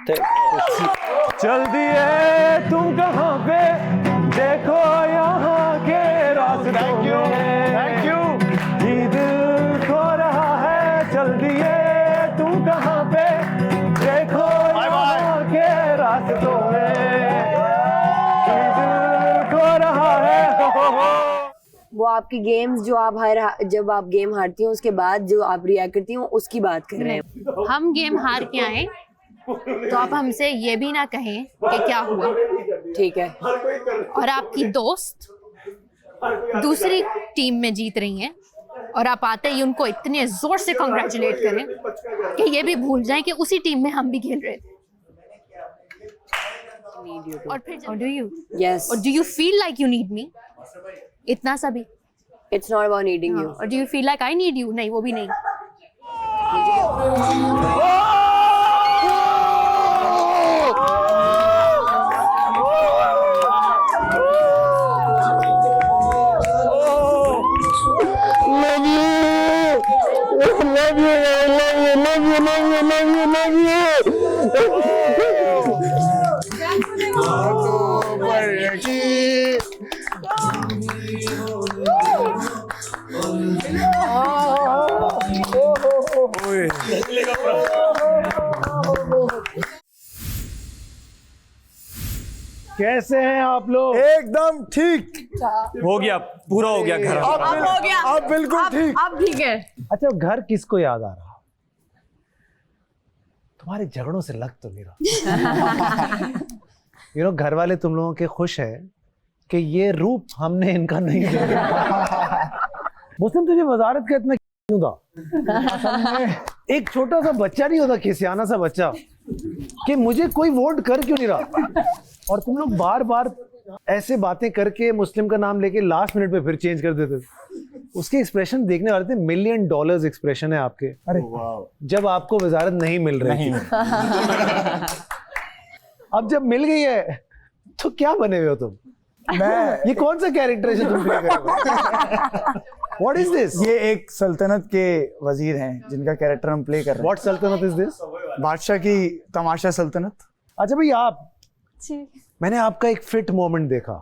चल दिए तुम कहाँ पे, देखो यहाँ के रास्ते। Thank you. ये दिल खो रहा है, चल दिए तुम कहाँ पे, देखो यहाँ के रास्तों में। ये दिल खो रहा है। वो आपकी गेम्स जो आप जब आप गेम हारती हो उसके बाद जो आप रिएक्ट करती हो उसकी बात कर रहे हैं। हम गेम हार के आए तो आप हमसे ये भी ना कहें कि क्या हुआ। ठीक है। और आपकी दोस्त दूसरी टीम में जीत रही हैं और आप आते ही उनको इतने जोर से कांग्रेचुलेट करें कि ये भी भूल जाएं कि उसी टीम में हम भी खेल रहे थे। और फिर डू यू Yes. और do you feel like you need me? इतना सा भी? It's not about needing you. और do you feel like I need you? नहीं, वो भी नहीं। कैसे हैं आप लोग? एकदम ठीक। हो गया, पूरा हो गया घर। अब हो गया, अब बिल्कुल ठीक। अब ठीक है। अच्छा, घर किसको याद आ रहा? तुम्हारे झगड़ों से लग तो नहीं रहा। घर वाले तुम लोगों के खुश हैं कि ये रूप हमने इनका नहीं देखा। मुस्लिम, तुझे वजारत का इतना क्यों था? एक छोटा सा बच्चा नहीं होता, खिसियाना सा बच्चा, कि मुझे कोई वोट कर क्यों नहीं रहा? और तुम लोग बार बार ऐसे बातें करके मुस्लिम का नाम लेके लास्ट मिनट पे फिर चेंज कर देते। उसके एक्सप्रेशन देखने वाले थे, $1 मिलियन एक्सप्रेशन है आपके। अरे जब आपको वजारत नहीं मिल रही थी। अब जब मिल गई है तो क्या बने हुए हो तुम? ये कौन सा कैरेक्टर है जो तुम प्ले कर रहे हो? What is this? ये एक सल्तनत के वजीर हैं जिनका कैरेक्टर हम प्ले कर रहे हैं। What सल्तनत is this? बादशाह की तमाशा सल्तनत। अच्छा भाई, मैंने आपका एक फिट मोमेंट देखा।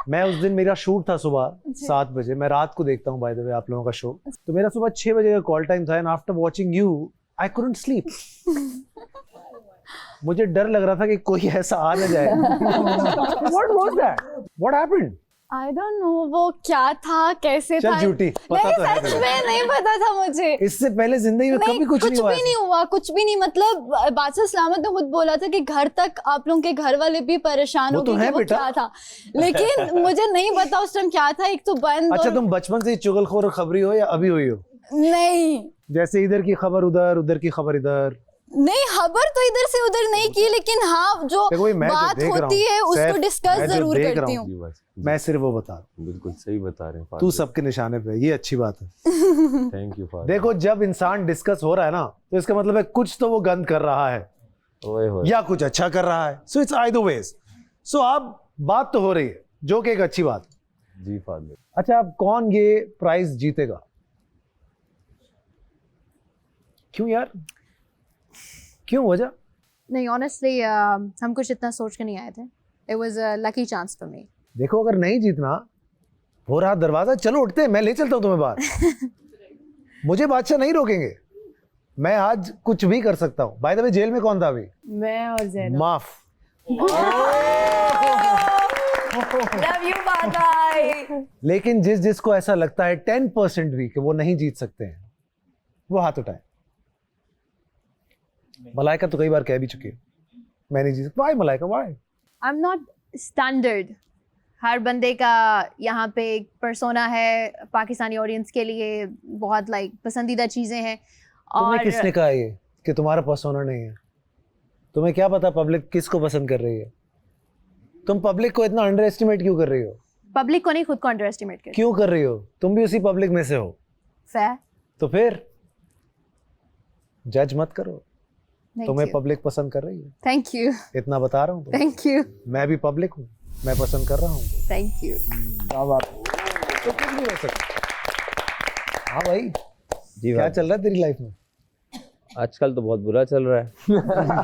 मैं उस दिन, मेरा शूट था सुबह 7 बजे। मैं रात को देखता हूँ बाय द वे आप लोगों का शो। तो मेरा सुबह 6 बजे का कॉल टाइम था, and after watching you I couldn't sleep. मुझे डर लग रहा था कि कोई ऐसा आ न जाए। What was that? What happened? I don't know वो क्या था, कैसे था। झूठी, पता नहीं, तो है सच में नहीं पता था मुझे। इससे पहले जिंदगी में कभी कुछ नहीं हुआ। कुछ भी नहीं हुआ, कुछ भी नहीं। मतलब बादशाह सलामत ने खुद बोला था कि घर तक आप लोगों के घर वाले भी परेशान हो गए कि वो क्या था, लेकिन मुझे नहीं पता उस टाइम क्या था। एक तो बंद। अच्छा, तुम बचपन से ही चुगलखोर और खबरी हो या अभी हुई हो? नहीं, जैसे इधर की खबर उधर, उधर की खबर इधर। नहीं, खबर तो इधर से उधर नहीं की, लेकिन हाँ जो बात होती है उसको डिस्कस जरूर करती हूँ। मैं सिर्फ वो बता रहा हूँ। बिल्कुल सही बता रहे हैं। तू सबके निशाने पे, ये अच्छी बात है। Thank you father. देखो, जब इंसान डिस्कस हो रहा है ना, तो इसका मतलब है कुछ तो वो गंद कर रहा है या कुछ अच्छा कर रहा है। So it's either ways. सो अब बात तो हो रही है, जो कि एक अच्छी बात। जी फादर। अच्छा, अब कौन ये प्राइज जीतेगा? क्यों यार, क्यों वजह? नहीं, ऑनेस्टली हम कुछ इतना सोच के नहीं आए थे। It was a lucky chance for me. देखो, अगर नहीं जीतना हो रहा दरवाजा, चलो उठते हैं, मैं ले चलता हूं तुम्हें बाहर। मुझे बादशाह नहीं रोकेंगे, मैं आज कुछ भी कर सकता हूं। बाय द वे, जेल में कौन था अभी? मैं और ज़ैनब। माफ। Love you, bye. लेकिन जिसको ऐसा लगता है 10% भी कि वो नहीं जीत सकते हैं, वो हाथ उठाए। मलाइका तो कई बार कह भी चुकी है, मैं नहीं जीत सकता। Why Malaika, why? I am not standard. हर बंदे का यहाँ पे एक पर्सोना है, पाकिस्तानी ऑडियंस के लिए बहुत पसंदीदा चीज़ें हैं। तुम्हें और किसने कहा ये कि तुम्हारा पर्सोना नहीं है? तुम्हें क्या पता पब्लिक किसको पसंद कर रही है? तुम पब्लिक को इतना अंडर एस्टिमेट क्यों कर रही हो? पब्लिक को नहीं, खुद को अंडर एस्टिमेट कर। क्यों कर रही हो? तुम भी उसी पब्लिक में से हो। फेयर। तो फिर जज मत करो, तुम्हें पब्लिक पसंद कर रही है। Thank you. इतना बता रहा हूँ। Thank you. मैं भी पब्लिक हूँ, मैं पसंद कर रहा हूँ। Thank you. तो कुछ नहीं हो सकता। हाँ भाई, जी क्या चल रहा है तेरी लाइफ में? आजकल तो बहुत बुरा चल रहा है।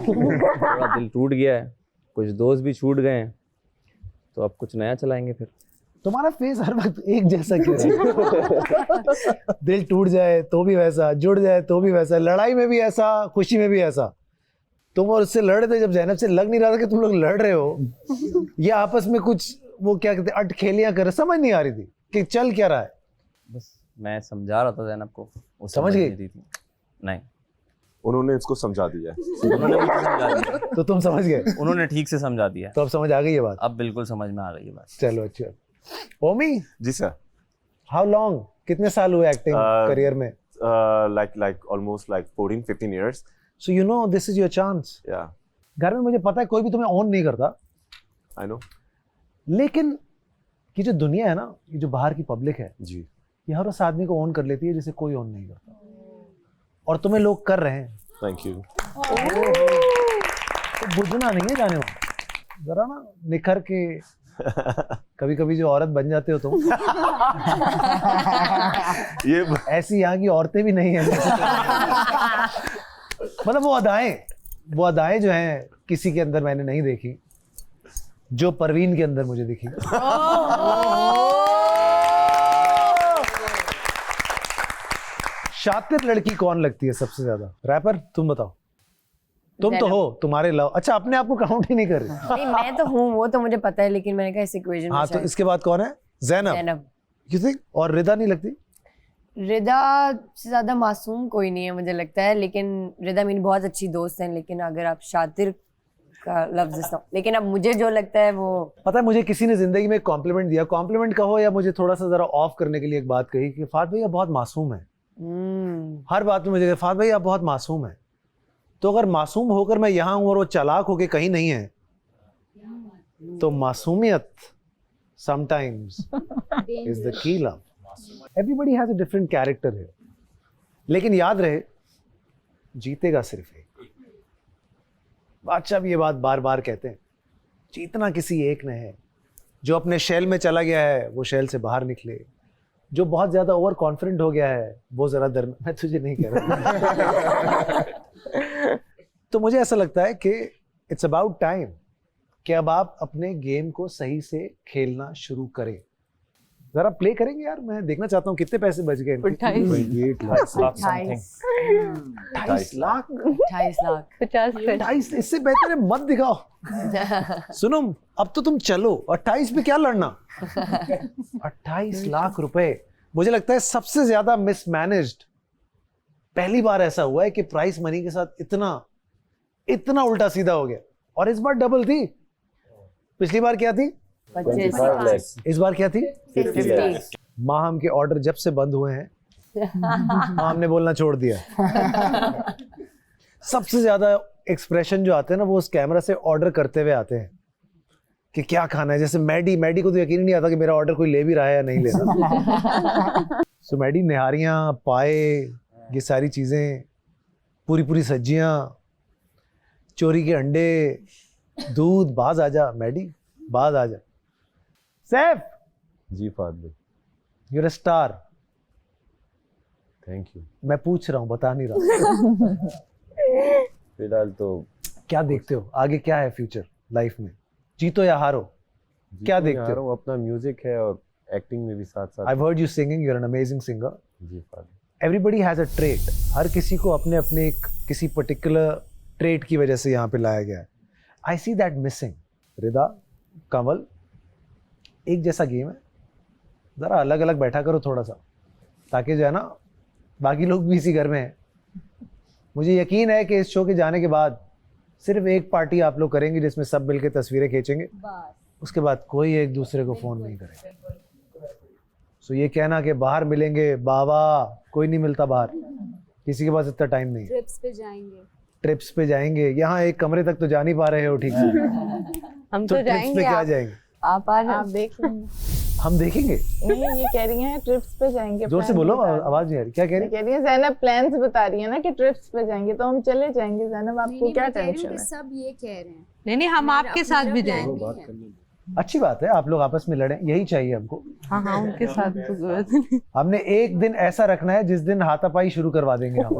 थोड़ा दिल टूट गया है, कुछ दोस्त भी छूट गए हैं, तो अब कुछ नया चलाएंगे फिर। तुम्हारा फेस हर वक्त एक जैसा क्यों है? दिल टूट जाए तो भी वैसा, जुड़ जाए तो भी वैसा, लड़ाई में भी ऐसा, खुशी में भी ऐसा। तुम और उससे लड़ रहे थे, जब ज़ैनब से लग नहीं रहा था कि तुम लोग लड़ रहे हो, ये आपस में कुछ वो क्या कहते हैं अटखेलियां कर रहे, समझ नहीं आ रही थी कि चल क्या रहा है। बस मैं समझा रहा था ज़ैनब को, वो समझ गई? नहीं रही थी। नहीं, उन्होंने इसको समझा दिया है। उन्होंने बिल्कुल समझा दिया। तो तुम समझ गए? उन्होंने ठीक से समझा दिया। तो अब समझ आ गई ये बात? अब बिल्कुल समझ में आ गई ये बात। चलो अच्छा। ओमी जी सर। हाउ लॉन्ग, कितने साल हुए एक्टिंग करियर में? like almost like 14-15 years. So you know this is your chance. Yeah, घर में मुझे पता है कोई भी तुम्हें ऑन नहीं करता, I know. लेकिन ये जो दुनिया है ना, ये जो बाहर की पब्लिक है, जी। ये हर उस आदमी को ऑन कर लेती है जिसे कोई ऑन नहीं करता, और तुम्हें लोग कर रहे हैं। Thank you. तो बुझना नहीं है जाने वहाँ, जरा ना निखर के कभी कभी जो औरत बन जाते हो तुम। ये ऐसी यहाँ की औरतें भी नहीं है। मतलब वो अदाएं जो हैं किसी के अंदर मैंने नहीं देखी जो परवीन के अंदर मुझे दिखी। शातिर लड़की कौन लगती है सबसे ज्यादा? रैपर? तुम बताओ। तुम तो हो, तुम्हारे लव। अच्छा, अपने आप को काउंट ही नहीं कर रही? नहीं, मैं तो हूँ, वो तो मुझे पता है, लेकिन मैंने कहा इस इक्वेशन में हाँ, तो इसके बाद कौन है? ज़ैनब। You think? और रिदा नहीं लगती? रिदा से ज्यादा मासूम कोई नहीं है मुझे लगता है, लेकिन रिदा मेरी बहुत अच्छी दोस्त है, लेकिन अगर आप शातिर का लफ्ज इस्तेमाल, लेकिन अब मुझे जो लगता है वो, पता है मुझे किसी ने जिंदगी में कॉम्प्लीमेंट दिया, कॉम्प्लीमेंट कहो या मुझे थोड़ा सा जरा ऑफ करने के लिए एक बात कही कि फात भाई आप बहुत मासूम है। हर बात में मुझे कहा फात भाई आप बहुत मासूम है। तो अगर मासूम होकर मैं यहाँ हूँ और वो चालाक होके कहीं नहीं है, तो मासूमियत sometimes is the key love. Everybody has a different character here. लेकिन याद रहे, जीतेगा सिर्फ एक। बादशाह भी ये बात बार बार कहते हैं, जीतना किसी एक ने है। जो अपने शेल में चला गया है वो शेल से बाहर निकले, जो बहुत ज्यादा ओवर कॉन्फिडेंट हो गया है वो जरा मैं तुझे नहीं कह रहा। तो मुझे ऐसा लगता है कि इट्स अबाउट टाइम कि अब आप अपने गेम को सही से खेलना शुरू करें। जरा प्ले करेंगे यार, मैं देखना चाहता हूँ कितने पैसे बच गए। 28 लाख 28, इससे बेहतर है मत दिखाओ। सुनो, अब तो तुम चलो, 28 पे क्या लड़ना। 28 लाख रुपए, मुझे लगता है सबसे ज्यादा मिसमैनेज्ड। पहली बार ऐसा हुआ है कि प्राइस मनी के साथ इतना उल्टा सीधा हो गया, और इस बार डबल थी। पिछली बार क्या थी? 25। इस बार क्या थी? 50। माहम के ऑर्डर जब से बंद हुए हैं, माहम ने बोलना छोड़ दिया। सबसे ज्यादा एक्सप्रेशन जो आते हैं ना, वो उस कैमरा से ऑर्डर करते हुए आते हैं कि क्या खाना है। जैसे मैडी को तो यकीन ही नहीं आता कि मेरा ऑर्डर कोई ले भी रहा है या नहीं ले रहा। सो मैडी, निहारियां, पाए, ये सारी चीजें, पूरी सब्जियां, चोरी के अंडे, दूध, बाज आजा मैडी, बाज आजा। सैफ जी फाद भाई, you're a star। Thank you. मैं पूछ रहा हूँ, बता नहीं रहा। फिलहाल तो क्या देखते हो आगे, क्या है फ्यूचर लाइफ में? जीतो या हारो, क्या देखते हो? अपना म्यूजिक है और एक्टिंग में भी साथ साथ। I've heard you singing, you're an amazing singer। जी फाद। Everybody has a trait। हर किसी को अपने एक किसी पर्टिकुलर ट्रेट की वजह से यहाँ पे लाया गया है। I see that missing। रिदा, कंवल, एक जैसा गेम है, जरा अलग अलग बैठा करो थोड़ा सा, ताकि जो है ना बाकी लोग भी इसी घर में हैं। मुझे यकीन है कि इस शो के जाने के बाद सिर्फ एक पार्टी आप लोग करेंगे जिसमें सब मिलके तस्वीरें खींचेंगे, उसके बाद कोई एक दूसरे को फोन नहीं करेगा। सो ये कहना कि बाहर मिलेंगे, बाबा कोई नहीं मिलता बाहर, किसी के पास इतना टाइम नहीं। ट्रिप्स पे जाएंगे, यहाँ एक कमरे तक तो जा नहीं पा रहे हो ठीक से। हम तो तो ट्रिप्स जाएंगे। पे क्या जाएंगे? आप देख लेंगे। हम देखेंगे। नहीं, ये कह रही हैं ट्रिप्स पे जाएंगे। जोर से बोलो, आवाज नहीं आ रही। क्या कह रही? कह रही है ज़ैनब प्लान्स बता रही है ना कि ट्रिप्स पे जाएंगे, तो हम चले जाएंगे। ज़ैनब, आपको क्या टेंशन है? सब ये कह रहे हैं। नहीं, हम आपके साथ भी जाएंगे। अच्छी बात है, आप लोग आपस में लड़े, यही चाहिए हमको। हाँ हाँ उनके साथ तो गलत। हमने एक दिन ऐसा रखना है जिस दिन हाथापाई शुरू करवा देंगे हम।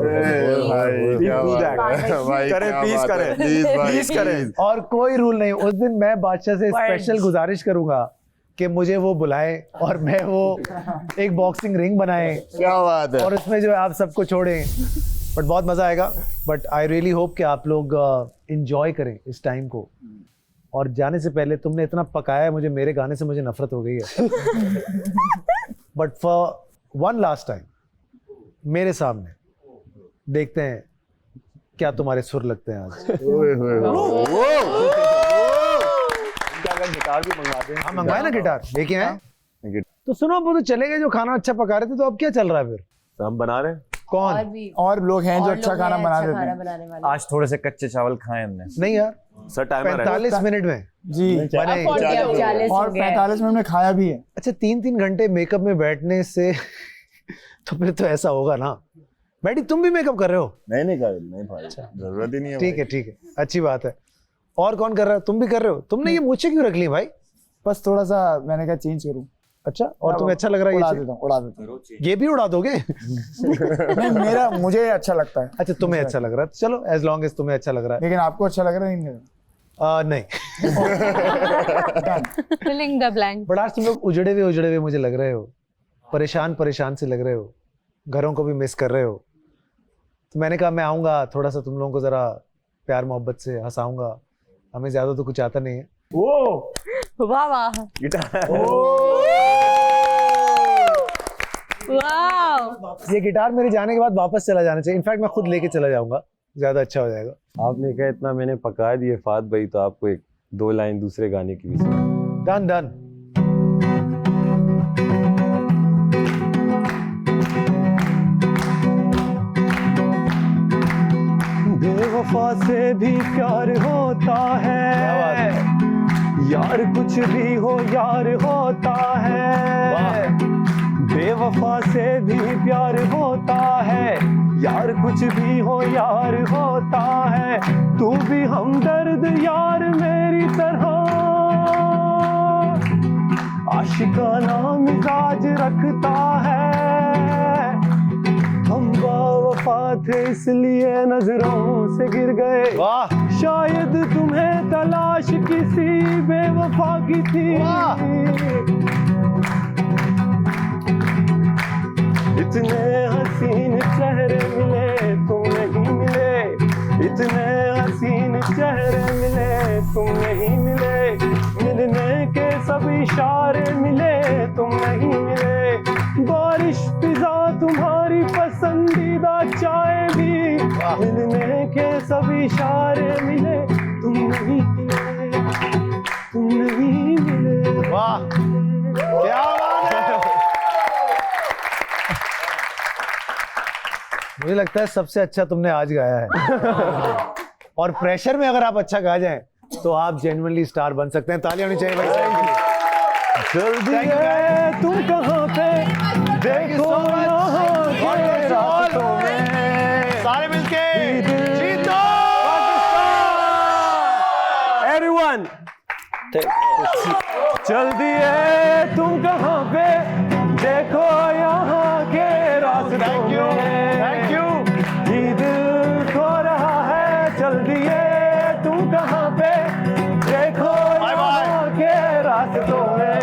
करें प्लीज करें प्लीज करें। और कोई रूल नहीं, उस दिन मैं बादशाह से स्पेशल गुजारिश करूंगा कि मुझे वो बुलाए और मैं वो एक बॉक्सिंग रिंग बनाए, क्या बात है। और उसमें जो है आप सबको छोड़ें। बट बहुत मजा आएगा। बट आई रियली होप कि आप लोग इंजॉय करें इस टाइम को। और जाने से पहले तुमने इतना पकाया है मुझे, मेरे गाने से मुझे नफरत हो गई है। But for one last time मेरे सामने देखते हैं क्या तुम्हारे सुर लगते हैं आज। गिटार भी मंगवाते हैं। हाँ मंगवाए ना गिटार, लेके आए। तो सुनो, वो तो चले गए जो खाना अच्छा पका रहे थे, तो अब क्या चल रहा है फिर? हम बना रहे हैं। कौन? और लोग हैं जो और अच्छा लोग खाना हैं बना अच्छा देते खाना हैं। बनाने वाले। आज थोड़े से कच्चे चावल खाए हमने। नहीं यार, सर टाइमर है। 45 मिनट में जी, बने। 40 और 45 में हमने खाया भी है। अच्छा 3-3 घंटे मेकअप में बैठने से तो फिर तो ऐसा होगा ना। बैठी, तुम भी मेकअप कर रहे हो? नहीं भाई, जरूरत ही नहीं है। ठीक है, अच्छी बात है। और कौन कर रहा है? तुम भी कर रहे हो? तुमने ये मूछें क्यों रख ली भाई? बस थोड़ा सा मैंने कहा चेंज करूं। अच्छा, और तुम्हें अच्छा लग रहा है? उड़ा ये देता हूं। ये भी उड़ा दोगे? नहीं, मुझे अच्छा लगता है। अच्छा तुम्हें अच्छा लग रहा है, चलो एज लॉन्ग एज तुम्हें अच्छा लग रहा है। लेकिन आपको अच्छा लग रहा है? नहीं। Filling the blank. बट आज तुम लोग उजड़े हुए मुझे लग रहे हो, परेशान से लग रहे हो, घरों को भी मिस कर रहे हो। तो मैंने कहा मैं आऊंगा, थोड़ा सा तुम लोगों को जरा प्यार मोहब्बत से हंसाऊंगा। हमें ज्यादा तो कुछ आता नहीं है। वाह वाह गिटार। वाह। ये गिटार मेरे जाने के बाद वापस चला जाना चाहिए। इनफैक्ट मैं खुद लेके चला जाऊंगा, ज्यादा अच्छा हो जाएगा। आपने कहा इतना मैंने पका दिए फात भाई, तो आपको एक 2 लाइन दूसरे गाने की भी सुना। डन। बेवफा से भी प्यार होता है, यार कुछ भी हो यार होता है। बेवफा से भी प्यार होता है, यार कुछ भी हो यार होता है। तू भी हमदर्द यार मेरी तरह, आशिकाना मिजाज रखता है। हम बेवफा थे इसलिए नजरों से गिर गए, शायद तुम्हें तलाश किसी बेवफा की थी। इतने हसीन चेहरे मिले तुम नहीं मिले, इतने हसीन चेहरे मिले तुम नहीं मिले। मिलने के सब इशारे मिले तुम नहीं मिले। बारिश फिजा तुम्हारी पसंदीदा चाय भी, मिलने के सब इशारे मिले तुम नहीं मिले, तुम नहीं मिले। वाह क्या बात है। मुझे लगता है सबसे अच्छा तुमने आज गाया है। और प्रेशर में अगर आप अच्छा गा जाएं तो आप जेन्युइनली स्टार बन सकते हैं। तालियां होनी चाहिए भाई साहब के लिए। जल्दी है तुम कहाँ पे, देखो यहाँ के रास्तों में, सारे मिलके जीतो एवरीवन। जल्दी है तुम कहाँ पे, देखो यहाँ के रास्तों में। Thank you. ये दिल खो रहा है, जल्दी है तुम कहाँ पे, देखो यहाँ के रास्तों में।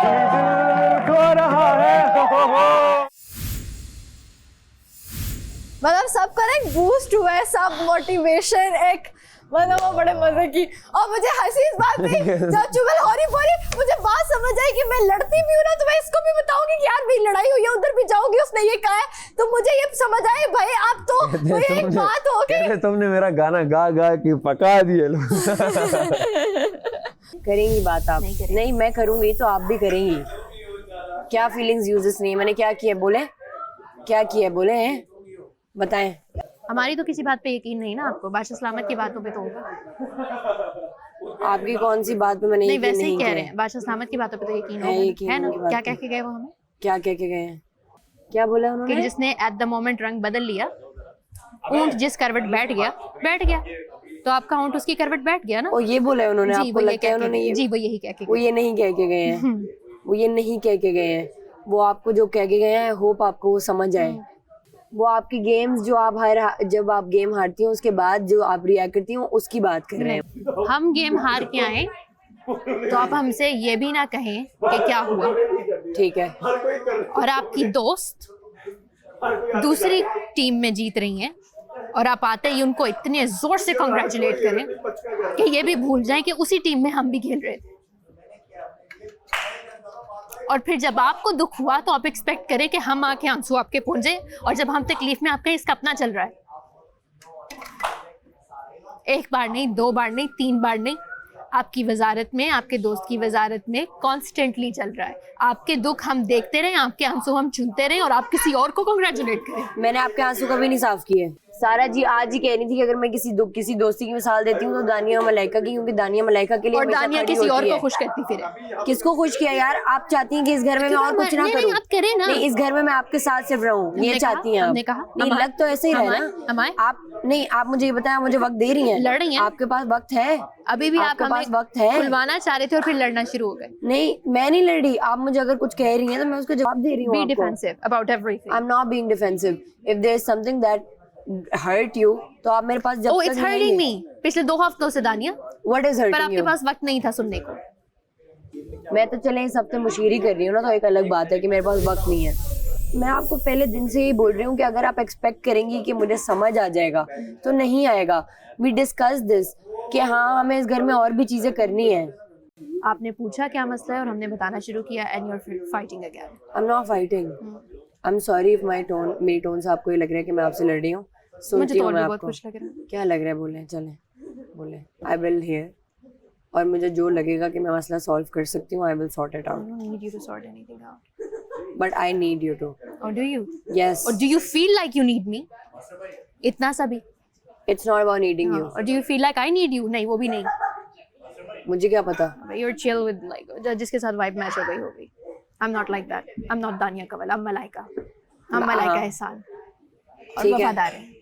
ये दिल खो रहा है। मतलब सबका ना एक बूस्ट हुआ है, सब मोटिवेशन एक, मतलब वो बड़े मजे की। और मुझे हंसी इस बात पे जब चुगल हो रही मुझे बात समझ आई कि मैं लड़ती भी हूँ ना, तो मैं इसको भी बताऊंगी कि यार मेरी लड़ाई हुई है, उधर भी जाओगी, उसने ये कहा है, तो मुझे ये समझ आए भाई आप तो ये एक बात हो गई। तुमने मेरा गाना गा गा के पका दिए लोग। करेंगी बात आप? नहीं मैं करूंगी तो आप भी करेंगी। क्या फीलिंग्स यूजेस नहीं, मैंने क्या किया बोले, क्या किया बोले हैं बताएं। हमारी तो किसी बात पे यकीन नहीं ना आपको, बादशाह सलामत की बातों पे तो होगा। आपकी कौन सी बात पे मैंने नहीं यकीन वैसे ही नहीं कह किया? रहे हैं, बादशाह सलामत की बातों पे तो यकीन है, होगा, यकीन है ना? की बात क्या पे। कह के गए वो हमें? क्या कह के गए हैं? क्या बोला उन्होंने? कि जिसने एट द मोमेंट रंग बदल लिया, ऊंट जिस करवट बैठ गया। तो आपका होंठ उसकी करवट बैठ गया ना। और ये बोला है उन्होंने, जी आपको वो ये लगता है कह उन्होंने के ये, जी वो यही कह के वो ये नहीं कह के गए हैं, वो ये नहीं कह के गए हैं, वो आपको जो कह के गए हैं, होप आपको वो समझ आए। वो आपकी गेम्स जो आप जब आप गेम हारती हो उसके बाद जो आप रिएक्ट करती हो उसकी बात कर रहे हैं। हम गेम हार के आए तो आप हमसे ये भी ना कहें कि क्या हुआ। ठीक है, और आपकी दोस्त दूसरी टीम में जीत रही हैं और आप आते ही उनको इतने जोर से कॉन्ग्रेचुलेट करें कि ये भी भूल जाएं कि उसी टीम में हम भी खेल रहे थे। और फिर जब आपको दुख हुआ तो आप एक्सपेक्ट करें कि हम आके आंसू आपके पहुंचे, और जब हम तकलीफ में आपका इसका अपना चल रहा है। एक बार नहीं, 2 बार नहीं, 3 बार नहीं, आपकी वजारत में, आपके दोस्त की वजारत में कॉन्स्टेंटली चल रहा है। आपके दुख हम देखते रहे, आपके आंसू हम चुनते रहे, और आप किसी और को कॉन्ग्रेचुलेट करें। मैंने आपके आंसू कभी नहीं साफ किए। सारा जी आज ही कह रही थी कि अगर मैं किसी दोस्ती की मिसाल देती हूँ तो दानिया मलाइका की, क्योंकि दानिया मलाइका के लिए और हमेशा दानिया खड़ी किसी और होती को है। खुश करती फिर। किसको खुश किया यार? आप चाहती हैं कि इस घर में मैं और कुछ ना करूं? आप करें ना। नहीं, इस घर में मैं आपके साथ सिर्फ रहूं, ये चाहती हैं आप? हमने कहा नहीं, लग तो ऐसे ही रहा है ना। आप नहीं, आप मुझे ये बताएं, मुझे वक्त दे रही हैं? लड़ रही हैं। आपके पास वक्त है? अभी भी आप आपके हमें पास वक्त है? खुलवाना चाह रहे थे और फिर लड़ना शुरू हो गए। नहीं, मैं नहीं लड़ रही। आप मुझे अगर कुछ कह रही हैं तो मैं उसका जवाब दे रही हूँ। Be defensive about everything. I'm not being defensive. If there is something that hurt you, तो आप मेरे पास जब Oh, तक it's नहीं hurting आएंगे। me. पिछले 2 हफ्तों से दानिया, What is पर hurting आपके you? पास वक्त नहीं था सुनने को। मैं तो चले इस हफ्ते मुशीरी कर रही हूँ ना, तो एक अलग बात है कि मेरे पास वक्त नहीं है। मैं आपको पहले दिन से ही बोल रही हूँ कि अगर आप एक्सपेक्ट करेंगी कि मुझे समझ आ जाएगा तो नहीं आएगा। वी डिस्कस दिस कि हाँ, हमें इस घर में और भी चीजें करनी है। आपने पूछा क्या मसला है और हमने बताना शुरू किया, and you are fighting again. I am not fighting. I am sorry if मेरी टोन से आपको ये लग रहा है कि मैं आपसे लड़ रही हूँ। मुझे सुनती तो हूँ और मैं भी बहुत आपको। कुछ लग रहा है। क्या लग रहा है? बोले, चले बोले। आई विल हियर, और मुझे जो लगेगा कि मैं मसला सॉल्व कर सकती हूँ, I will sort it I out. don't need you to sort anything out. But I need you to. Or do you? Yes, Or do you feel like you need me? इतना सा भी? It's not about needing you. Or do you feel like I need you? नहीं, वो भी नहीं। मुझे क्या पता? You're chill with like जिसके साथ vibe match हो गई होगी। I'm not like that. I'm not दानिया कवल, I'm मलाइका। हम मलाइका एहसान और ठीक है। वफादार हैं।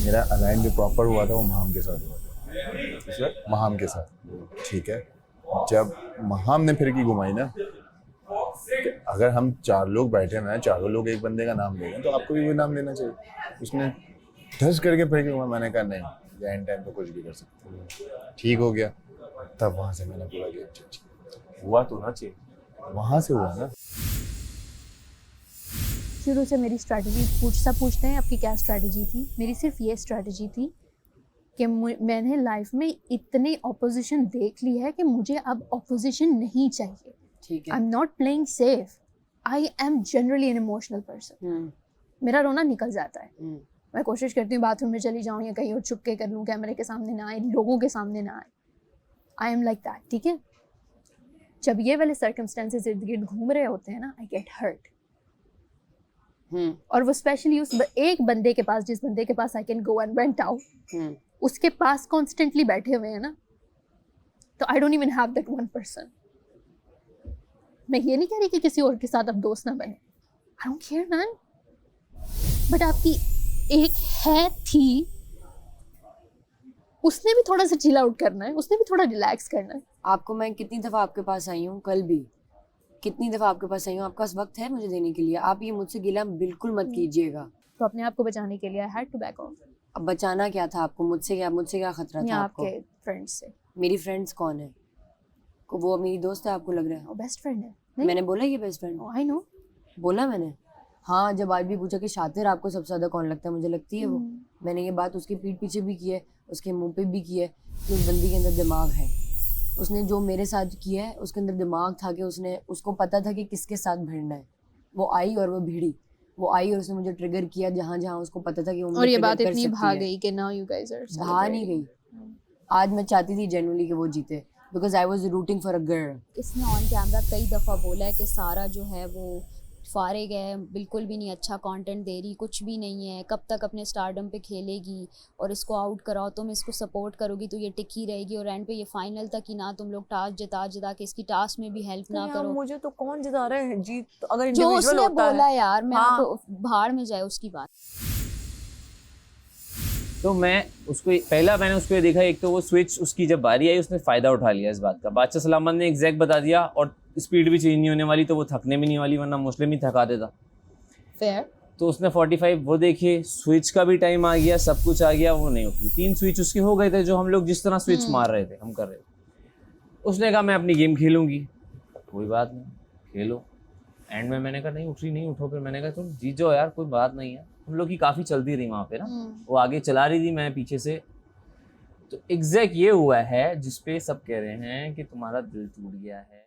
मेरा अलाइन जो प्रॉपर हुआ था वो महाम के साथ हुआ था। महाम के साथ, ठीक है। जब महाम ने फिरकी घुमाई ना, अगर हम 4 लोग बैठे हैं, 4 लोग एक बंदे का नाम ले रहे हैं, तो आपको भी वो नाम लेना चाहिए। उसने धस करके फिरकी घुमाई। मैंने कहा नहीं, एंड टाइम पे कुछ भी कर सकते हैं। ठीक हो गया। तब वहाँ से मैंने पूरा गेम चेंज हुआ। तो ना चेंज वहाँ से हुआ ना। शुरू से मेरी स्ट्रैटेजी पूछते हैं आपकी क्या स्ट्रैटेजी थी। मेरी सिर्फ ये स्ट्रैटेजी थी कि मैंने लाइफ में इतनी ऑपोजिशन देख ली है कि मुझे अब ऑपोजिशन नहीं चाहिए। ठीक है। आई am not playing safe, I am generally an emotional person. मेरा रोना निकल जाता है। मैं कोशिश करती हूँ बाथरूम में चली जाऊँ या कहीं और छुप के कर लूँ, कैमरे के सामने ना आए, लोगों के सामने ना आए। आई एम लाइक दैट, ठीक है। जब ये वाले सर्कमस्टेंसेस इर्द गिर्द घूम रहे होते हैं ना, आई गेट हर्ट। और वो स्पेशली उस एक बंदे के पास, जिस बंदे के पास I can go and went out, उसके पास कॉन्स्टेंटली बैठे हुए हैं ना, तो I don't even have that one person. मैं ये नहीं कह रही कि किसी और के साथ अब दोस्त ना बने, I don't care man, but आपकी एक है थी, उसने भी थोड़ा सा चिल आउट करना है, उसने भी थोड़ा रिलैक्स करना है। आपको मैं कितनी दफ़ा आपके पास आई हूँ, कल भी कितनी दफ़ा आपके पास आई हूँ। आपके पास वक्त है मुझे देने के लिए। आप ये मुझसे गिला बिल्कुल मत कीजिएगा। तो अपने आप को बचाने के लिए I had to back off. अब बचाना क्या था आपको? मुझसे क्या खतरा था आपको? आपके फ्रेंड्स से। मेरी फ्रेंड्स कौन है? वो मेरी दोस्त है आपको लग रहा है? वो बेस्ट फ्रेंड है। मैंने बोला ये बेस्ट फ्रेंड? आई नो, बोला मैंने। हाँ, जब आज भी पूछा कि शातिर आपको सबसे ज़्यादा कौन लगता है, मुझे लगती है वो। मैंने ये बात उसकी पीठ पीछे भी की है, उसके मुंह पे भी की है कि उस बंदी के अंदर दिमाग है। उसने जो मेरे साथ किया है उसके अंदर दिमाग था कि उसको पता था कि किसके साथ भिड़ना है। वो आई और वो भिड़ी, वो आई और उसने मुझे ट्रिगर किया जहाँ जहाँ उसको पता था कि वो और ये बात इतनी भाग गई कि नाउ यू गाइस आर भाग नहीं गई। आज मैं चाहती थी जेन्युइनली कि वो जीते, because I was rooting for a girl. इसने ऑन कैमरा कई दफ़ा बोला है कि सारा जो है वो फारिग है, बिल्कुल भी नहीं अच्छा कंटेंट दे रही, कुछ भी नहीं है, कब तक अपने स्टारडम पे खेलेगी, और इसको आउट कराओ, तुम इसको सपोर्ट करोगी तो ये टिकी रहेगी, और एंड पे ये फाइनल तक ही ना तुम लोग टास्क जिता के इसकी टास्क में भी हेल्प ना करो। मुझे तो कौन जिता रहा है जीत, तो अगर जो इंडिविजुअल उसने होता बोला है। यार, मैं हाँ। आपको भाड़ में जाए उसकी बात। तो मैं उसको पहला मैंने उसको ये देखा, एक तो वो स्विच उसकी जब बारी आई उसने फ़ायदा उठा लिया इस बात का। बादशाह सलामत ने एग्जैक्ट बता दिया और स्पीड भी चेंज नहीं होने वाली, तो वो थकने भी नहीं वाली, वरना मुस्लिम ही थका देता। फेयर। तो उसने 45 वो देखे, स्विच का भी टाइम आ गया, सब कुछ आ गया, वो नहीं उठ रही। 3 स्विच उसके हो गए थे जो हम लोग जिस तरह स्विच मार रहे थे, हम कर रहे थे। उसने कहा मैं अपनी गेम खेलूंगी, कोई बात नहीं खेलो। एंड में मैंने कहा नहीं उठ रही, नहीं उठो। फिर मैंने कहा तुम जीत जाओ यार, कोई बात नहीं है। हम लोग की काफ़ी चलती रही वहाँ पे ना, वो आगे चला रही थी, मैं पीछे से। तो एग्जैक्ट ये हुआ है जिसपे सब कह रहे हैं कि तुम्हारा दिल टूट गया है।